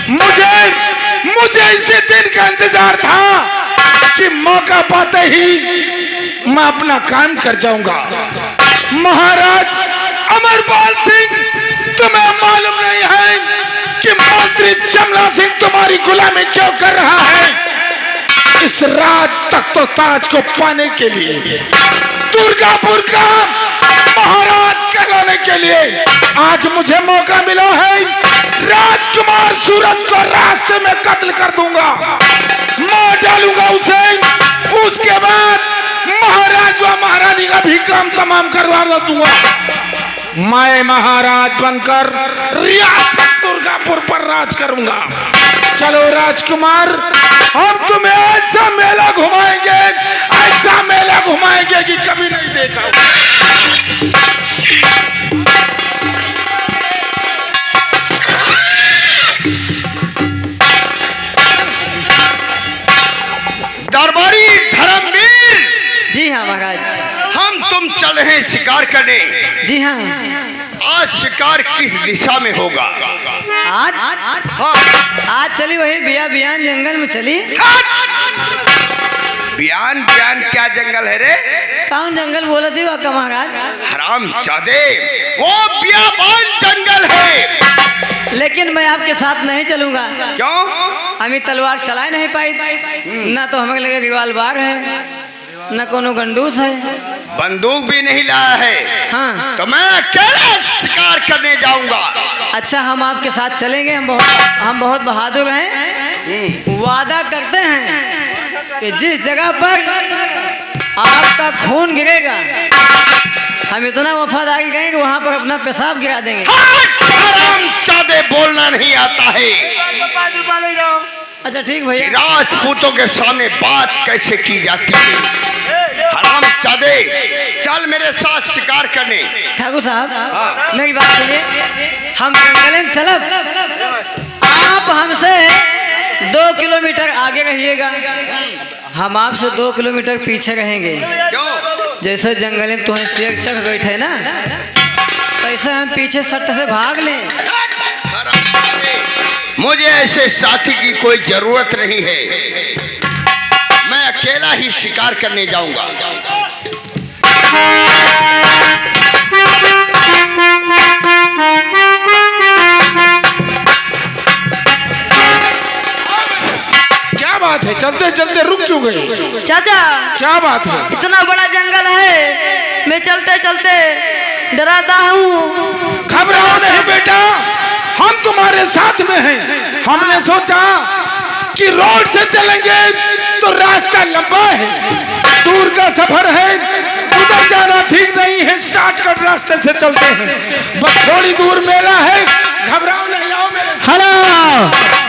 मुझे इसी दिन का इंतजार था कि मौका पाते ही मैं अपना काम कर जाऊंगा। महाराज अमरपाल सिंह, तुम्हें मालूम नहीं है कि मंत्री जमना सिंह तुम्हारी गुलामी क्यों कर रहा है? इस रात तक तो ताज को पाने के लिए, दुर्गापुर का महाराज कहलाने के लिए आज मुझे मौका मिला है। राजकुमार सूरज को रास्ते में कत्ल कर दूंगा, मार डालूंगा उसे। उसके बाद महाराज व महारानी का भी काम तमाम करवा दूंगा। मैं महाराज बनकर रियासत दुर्गापुर पर राज करूंगा। चलो राजकुमार, हम तुम्हें ऐसा मेला घुमाएंगे कि कभी नहीं देखा। दरबारी धर्मवीर। जी हाँ महाराज। हम तुम चल रहे शिकार करने। जी हाँ। आज शिकार किस दिशा में होगा? आज हाँ, आज चली वही बियान जंगल में चली। बियान क्या जंगल है रे? कौन जंगल बोला थी वह महाराज? हराम जादे, वो बियाबान जंगल है। लेकिन मैं आपके साथ नहीं चलूंगा। क्यों? हमें तलवार चला नहीं पाई, ना तो हमें लगे रिवाल्वर है, न कोनो गंडूस है, बंदूक भी नहीं लाया है। हाँ। तो मैं अकेला शिकार करने जाऊंगा। अच्छा, हम आपके साथ चलेंगे। हम बहुत बहादुर हैं। वादा करते हैं कि जिस जगह पर आपका खून गिरेगा, हम इतना वफादारी करेंगे वहां पर अपना पेशाब गिरा देंगे। हरामजादे, बोलना नहीं आता है। अच्छा ठीक भैया। राजपूतों के सामने बात कैसे की जाती है? हरामजादे, चल मेरे साथ शिकार करने। ठाकुर साहब, मेरी बात सुनिए। हम जंगल में चलब, आप हमसे 2 किलोमीटर आगे रहिएगा, हम आपसे 2 किलोमीटर पीछे रहेंगे। क्यों? जैसे जंगल में तुम्हें शेर चढ़ बैठे ना, ऐसे हम पीछे सट से भाग लें। मुझे ऐसे साथी की कोई जरूरत नहीं है। मैं अकेला ही शिकार करने जाऊंगा। क्या बात है? चलते चलते रुक क्यों गए? चाचा, क्या बात है? इतना बड़ा जंगल है, मैं चलते चलते डराता हूँ। घबराओ नहीं बेटा, हम तुम्हारे साथ में हैं। हमने सोचा कि रोड से चलेंगे तो रास्ता लंबा है, दूर का सफर है, उधर जाना ठीक नहीं है, शॉर्टकट रास्ते से चलते हैं। बस थोड़ी दूर मेला है, घबराओ नहीं, आओ मेरे साथ। हेलो,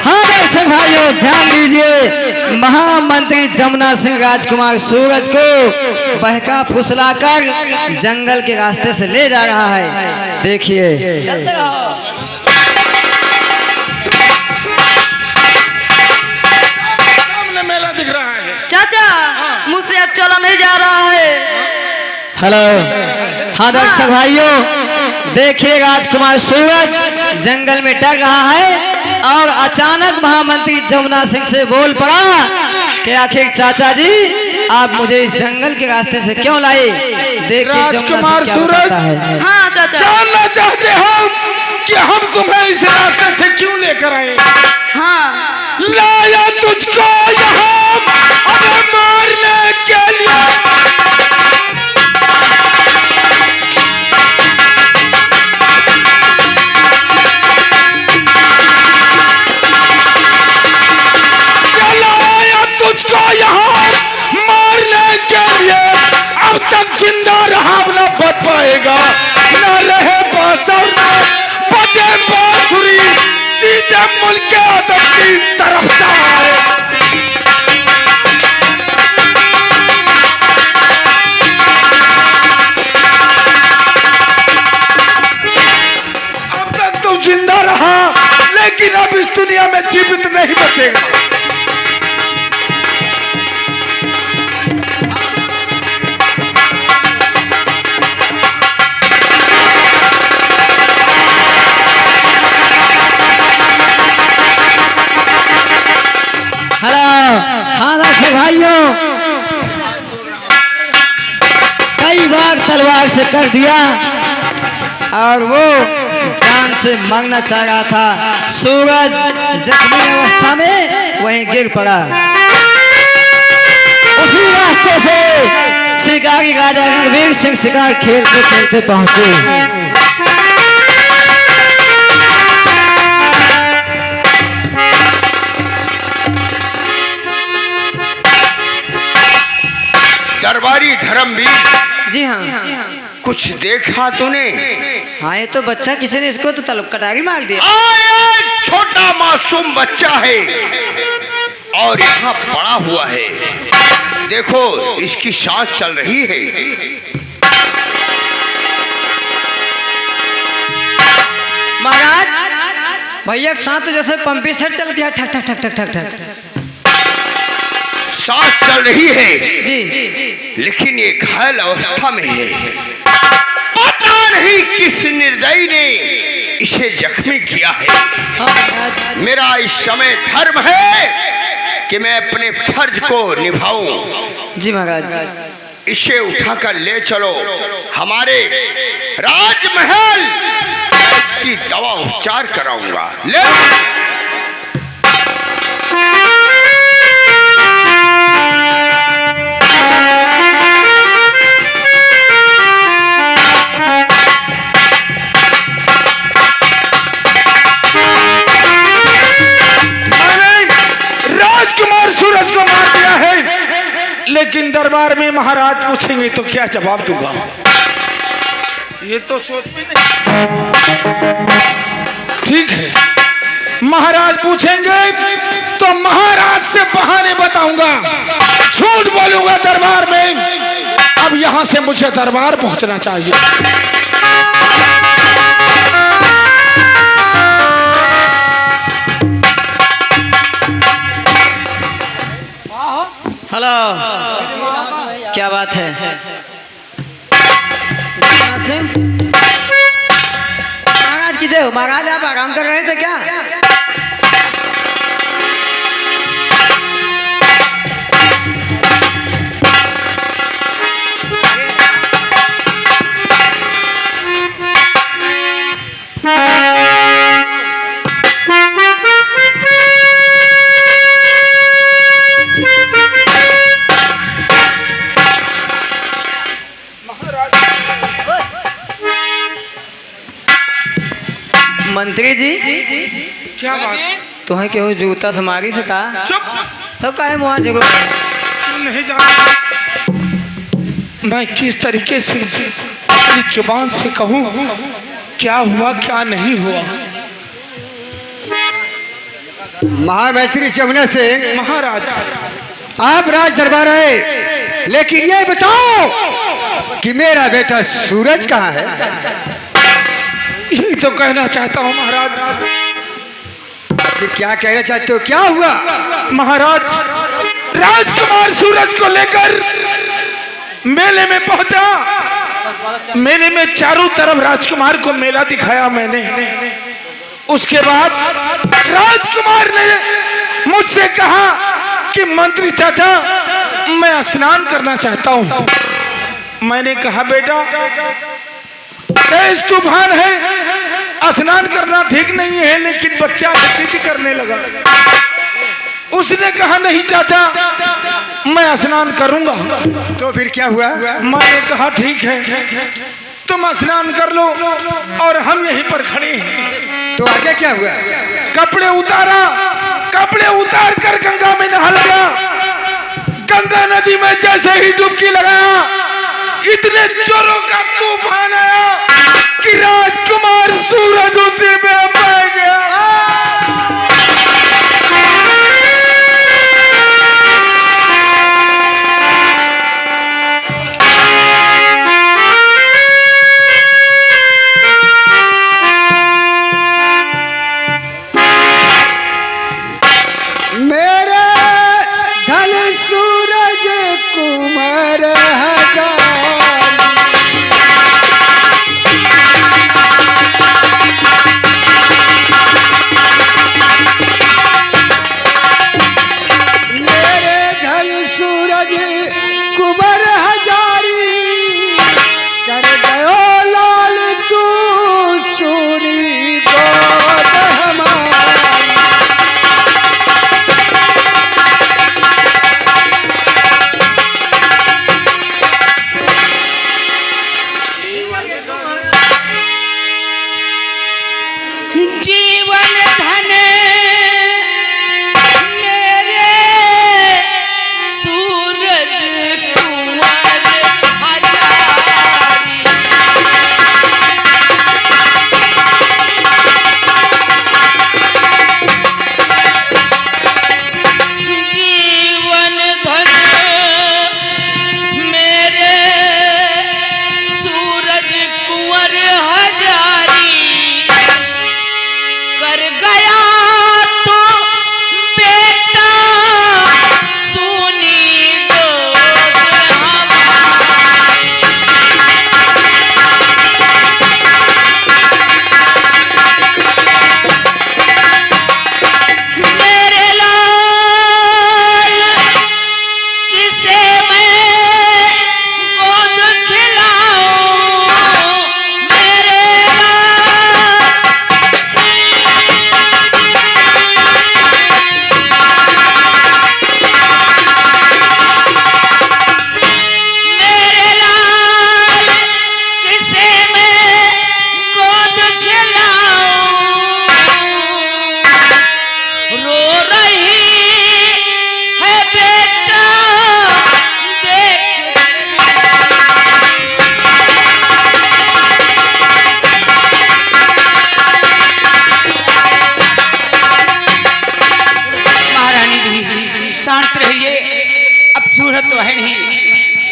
हाँ दर्शक भाइयों ध्यान दीजिए। महामंत्री जमुना सिंह राजकुमार सूरज को बहका फुसलाकर जंगल के रास्ते से ले जा रहा है। देखिए। सामने मेला दिख रहा है। चाचा, मुझसे अब चला नहीं जा रहा है। हेलो, हाँ दर्शक भाइयों देखिए, राजकुमार सूरज जंगल में डर रहा है और अचानक महामंत्री जमुना सिंह से बोल पड़ा कि आखिर चाचा जी आप मुझे इस जंगल के रास्ते से क्यों लाए? देखिए राजकुमार सूरज, हाँ चाचा। जानना चाहते हो कि हम तुम्हें इस रास्ते से क्यों लेकर आए? हाँ। लाया तुझको यहाँ हमें मारने के लिए। तुझको यहाँ मारने के लिए, अब तक जिंदा रहा न बच पाएगा, न रहे बांसुर न बजे बांसुरी, सीधे मुल्क के अदब की तरफ जाए। अब तक तो जिंदा रहा, लेकिन अब इस दुनिया में जीवित नहीं बचेगा। दर्शक भाइयों, कई बार तलवार से कर दिया और वो जान से मांगना चाह रहा था। सूरज जख्मी अवस्था में वहीं गिर पड़ा। उसी रास्ते से शिकारी राजा रणवीर सिंह शिकार खेलते खेलते पहुंचे। दरबारी धर्मवीर, जी हाँ, कुछ देखा तूने? हाँ ये तो बच्चा, किसी ने इसको तो कटारी मार दिया। आया छोटा मासूम बच्चा है और यहाँ पड़ा हुआ है। देखो इसकी सांस चल रही है। महाराज भैया सांस तो जैसे पंपी सेट चलती है, ठक ठक ठक ठक ठक ठक सांस चल रही है जी, लेकिन ये घायल अवस्था में है। पता नहीं किस निर्दयी ने इसे जख्मी किया है। हाँ महाराज। मेरा इस समय धर्म है कि मैं अपने फर्ज को निभाऊं। जी महाराज। इसे उठाकर ले चलो हमारे राजमहल, मैं इसकी दवा उपचार कराऊंगा। ले सूरज को मार दिया है, लेकिन दरबार में महाराज पूछेंगे तो क्या जवाब दूंगा, ये तो सोच भी नहीं। ठीक है, महाराज पूछेंगे तो महाराज से बहाने बताऊंगा, झूठ बोलूंगा दरबार में। अब यहां से मुझे दरबार पहुंचना चाहिए। हेलो, क्या बात है? महाराज की जय हो। महाराज आप आराम कर रहे थे क्या? मंत्री जी, क्या बात? तुम्हें क्यों जूता से मारी से कहा? चुप। तो काहे मुँह जरूर नहीं जानता मैं किस तरीके से अपनी जुबान से कहूँ क्या हुआ क्या नहीं हुआ। महामैत्री जमुना सिंह, महाराज, आप राज दरबार आए, लेकिन ये बताओ कि मेरा बेटा सूरज कहाँ है? यही तो कहना चाहता हूँ महाराज। कि क्या कहना चाहते हो, क्या हुआ? महाराज, राजकुमार सूरज को लेकर मेले में पहुंचा। मेले में चारों तरफ राजकुमार को मेला दिखाया मैंने। उसके बाद राजकुमार ने मुझसे कहा कि मंत्री चाचा, मैं स्नान करना चाहता हूँ। मैंने कहा बेटा, तेज तूफान है, स्नान करना ठीक नहीं है, लेकिन बच्चा जिद्दी करने लगा। उसने कहा नहीं चाचा, मैं स्नान करूंगा। तो फिर क्या हुआ? मैंने कहा ठीक है, तुम स्नान कर लो और हम यहीं पर खड़े हैं। तो आगे क्या हुआ? कपड़े उतारा, कपड़े उतार कर गंगा में नहा लगा। गंगा नदी में जैसे ही डुबकी लगाया, इतने जोरों का तूफान आया कि राजकुमार सूरज उसी में बह गया। मेरे धन सूरज कुमार हजार,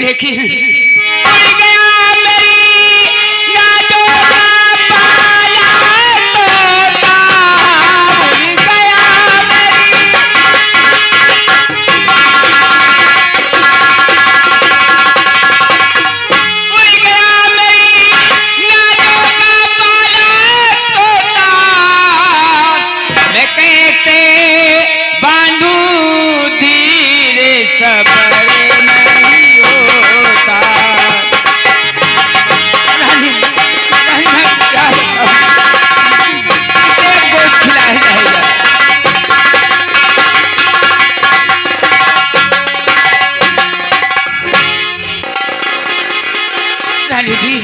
लेकिन उड़ गया मेरी यादों का पाला तोता, उड़ गया मेरी यादों का पाला तोता, मैं कहते बांधू धीरे सबर नहीं होता। रानी, रानी मैं क्या एक गोद खिला ही रहेगा। रानी जी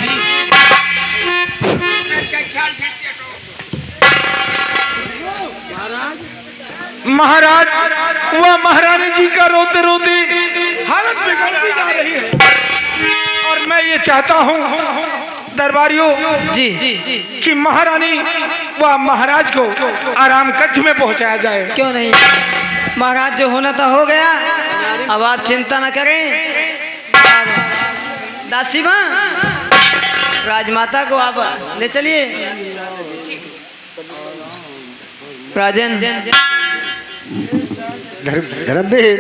महाराज, वह महारानी जी का रोते रोते हालत बिगड़ती जा रही है और मैं ये चाहता हूँ दरबारियों जी कि महारानी व महाराज को आराम कक्ष में पहुंचाया जाए। क्यों नहीं, महाराज जो होना था हो गया, अब आप चिंता न करें। दासी माँ, राजमाता को आप ले चलिए। राजन धर्मवीर,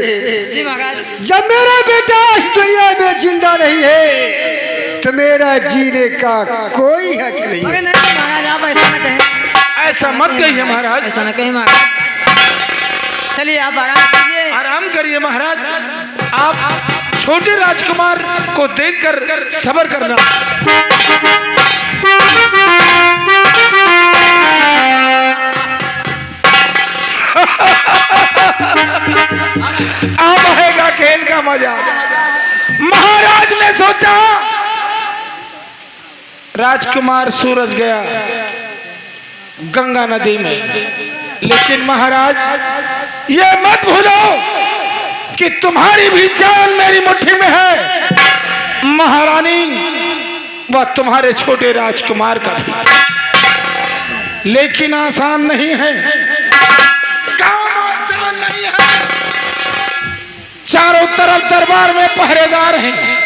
जी महाराज। जब मेरा बेटा इस दुनिया में जिंदा नहीं है तो मेरा जीने का कोई हक नहीं अरे है। नहीं महाराज, आप ऐसा न कहें, ऐसा मत कहिए महाराज, ऐसा न कहें महाराज। चलिए आप आराम कीजिए। आराम करिए महाराज। आप छोटे राजकुमार को देखकर सब्र करना। अब आएगा खेल का मजा। महाराज ने सोचा राजकुमार सूरज गया गंगा नदी में, लेकिन महाराज ये मत भूलो कि तुम्हारी भी जान मेरी मुट्ठी में है, महारानी व तुम्हारे छोटे राजकुमार का भी। लेकिन आसान नहीं है, काम आसान नहीं है। चारों तरफ दरबार में पहरेदार हैं।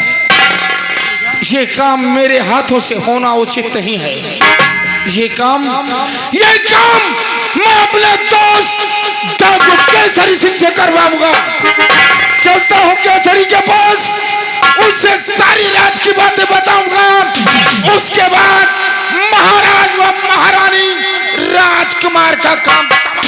ये काम मेरे हाथों से होना उचित नहीं है। ये काम मैं अपने दोस्त डाकू केसरी सिंह से करवाऊंगा। चलता हूं केसरी के पास, उससे सारी राज की बातें बताऊंगा। उसके बाद महाराज व महारानी राजकुमार का काम बताऊंगा।